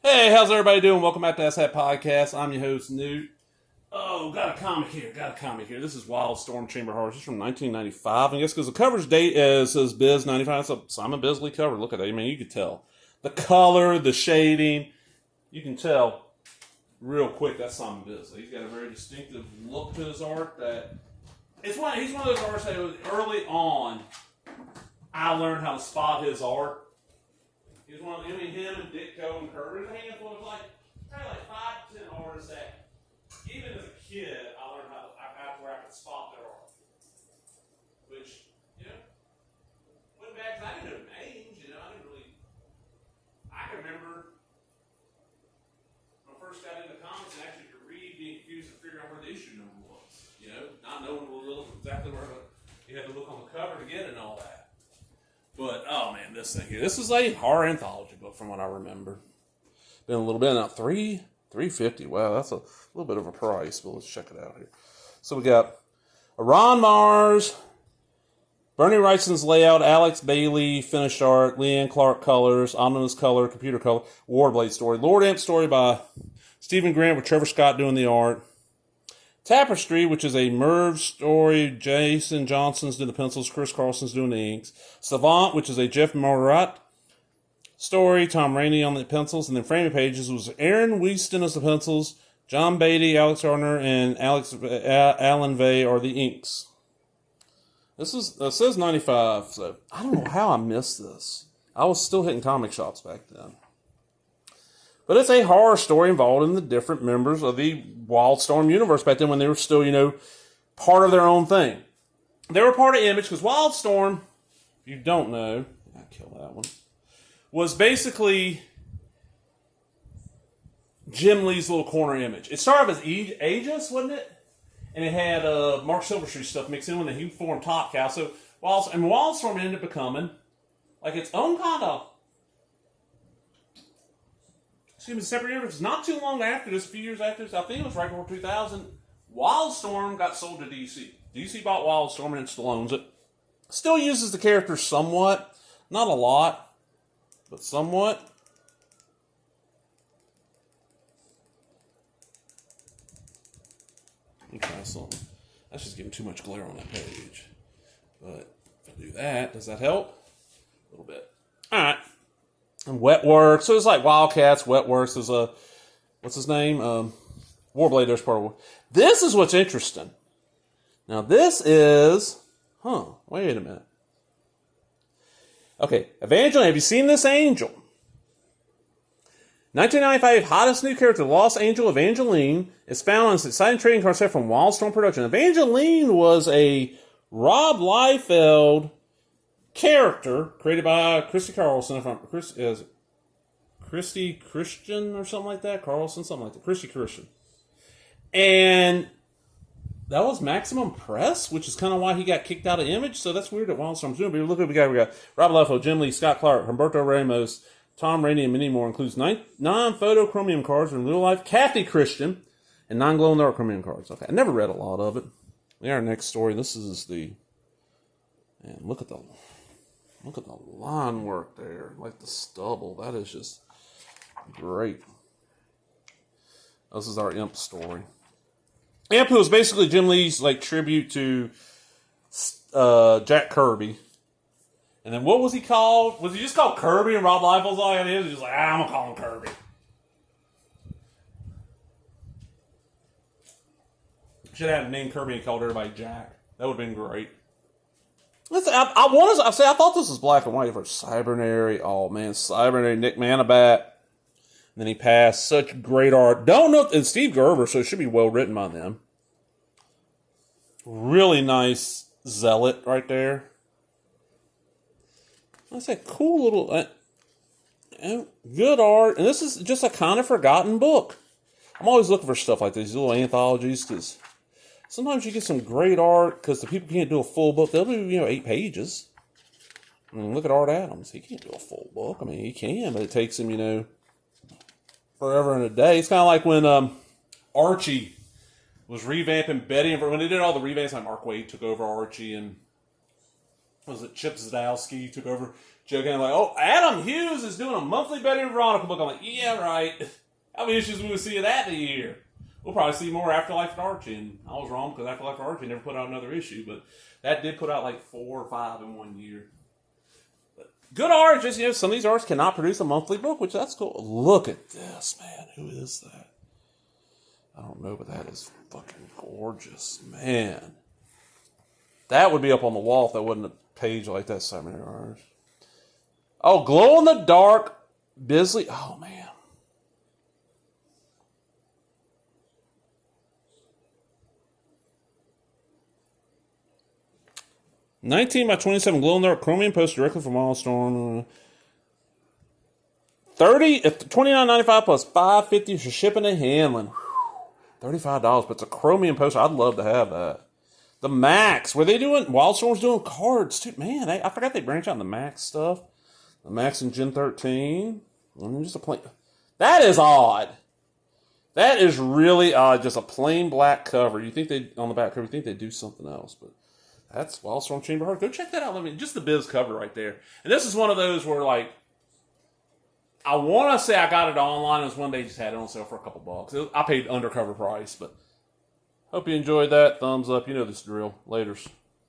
Hey, how's everybody doing? Welcome back to SHAT Podcast. I'm your host, Newt. Oh, got a comic here. This is Wildstorm Chamber Horrors. This is from 1995. And I guess because the cover's date says Biz 95. It's a Simon Bisley cover. Look at that. I mean, you can tell. The color, the shading. You can tell real quick that's Simon Bisley. He's got a very distinctive look to his art that... he's one of those artists that was early on, I learned how to spot his art. He's one of him and Ditko and Kerr. There's a handful of probably 5 to 10 artists that, even as a kid, I learned how to where I could spot their art. Which, went back, because I didn't know names, I can remember when I first got into comics and actually could read, being confused and figure out where the issue number was. Not knowing exactly where you had to look on the cover to get it and all that. But, oh man, this thing here. This is a horror anthology book from what I remember. Been a little bit now. $3.50. Wow, that's a little bit of a price, but let's check it out here. So we got Ron Mars, Bernie Wrightson's layout, Alex Bailey finished art, Leanne Clark colors, Omnibus color, computer color, Warblade story, Lord Amp story by Stephen Grant with Trevor Scott doing the art. Tapestry, which is a Merv story, Jason Johnson's doing the pencils, Chris Carlson's doing the inks. Savant, which is a Jeff Morat story, Tom Rainey on the pencils. And then Framing Pages was Aaron Wieston as the pencils, John Beatty, Alex Gardner, and Alan Vey are the inks. It says 95, so I don't know how I missed this. I was still hitting comic shops back then. But it's a horror story involving the different members of the Wildstorm universe back then when they were still, part of their own thing. They were part of Image because Wildstorm, if you don't know, I kill that one, was basically Jim Lee's little corner Image. It started off as Aegis, wasn't it? And it had Mark Silverstreet stuff mixed in with it. He formed Top Cow. So Wildstorm ended up becoming like its own kind of separate universe. Not too long after this, a few years after this, I think it was right before 2000, Wildstorm got sold to DC. DC bought Wildstorm and it still owns it. Still uses the characters somewhat. Not a lot, but somewhat. Okay, so that's just giving too much glare on that page. But if I do that, does that help? A little bit. All right. And Wetworks. So it's like Wildcats, Wetworks is what's his name? Warblade, there's part of this is what's interesting. Now this is, wait a minute. Okay, Evangeline, have you seen this angel? 1995 hottest new character, Lost Angel Evangeline, is found on this exciting trading card set from Wildstorm Production. Evangeline was a Rob Liefeld character created by Christy Carlson, Christy Christian or something like that, Carlson, something like that, Christy Christian, and that was Maximum Press, which is kind of why he got kicked out of Image. So that's weird that Wildstorm's doing. But look at we got Rob Liefeld, Jim Lee, Scott Clark, Humberto Ramos, Tom Rainey, and many more. Includes 9 photo chromium cards in real life, Kathy Christian, and 9 glow in the dark chromium cards. Okay, I never read a lot of it. Our next story. This is the, and look at the line work there, like the stubble. That is just great. This is our Imp story. Imp, who is basically Jim Lee's tribute to Jack Kirby. And then what was he called? Was he just called Kirby and Rob Liefeld's all it is? He's just like, I'm gonna call him Kirby. Should have named Kirby and called everybody Jack. That would have been great. Listen, I thought this was black and white for Cybernary. Oh man, Cybernary, Nick Manabat. And then he passed. Such great art. Don't know, and Steve Gerber, so it should be well written by them. Really nice Zealot right there. That's a cool little, good art. And this is just a kind of forgotten book. I'm always looking for stuff like these little anthologies because sometimes you get some great art because the people can't do a full book. They'll do, 8 pages. I mean, look at Art Adams. He can't do a full book. I mean, he can, but it takes him, forever and a day. It's kind of like when Archie was revamping Betty. And when they did all the revamps, like Mark Waid took over Archie and was it Chip Zdarsky took over joking like, oh, Adam Hughes is doing a monthly Betty and Veronica book. I'm like, yeah, right. How many issues will we see of that in a year? We'll probably see more Afterlife and Archie. And I was wrong because Afterlife and Archie never put out another issue, but that did put out like 4 or 5 in 1 year. But good art, just, some of these artists cannot produce a monthly book, which that's cool. Look at this, man. Who is that? I don't know, but that is fucking gorgeous, man. That would be up on the wall if that wasn't a page like that. 7 hours. Oh, glow in the dark, Bisley. Oh man. 19 by 27 glow in the dark chromium poster directly from Wildstorm. 29.95 plus $5.50 for shipping and handling. $35, but it's a chromium poster. I'd love to have that. The Max, were they doing? Wildstorm's doing cards too. Man, I forgot they branch out in the Max stuff. The Max and Gen 13. Just a plain. That is odd. That is really odd. Just a plain black cover. You think they on the back cover? You think they'd do something else? But that's Wildstorm Chamber Heart. Go check that out. Just the Biz cover right there. And this is one of those where like I want to say I got it online. It was one they just had it on sale for a couple bucks. I paid undercover price, but hope you enjoyed that. Thumbs up. You know this drill. Laters.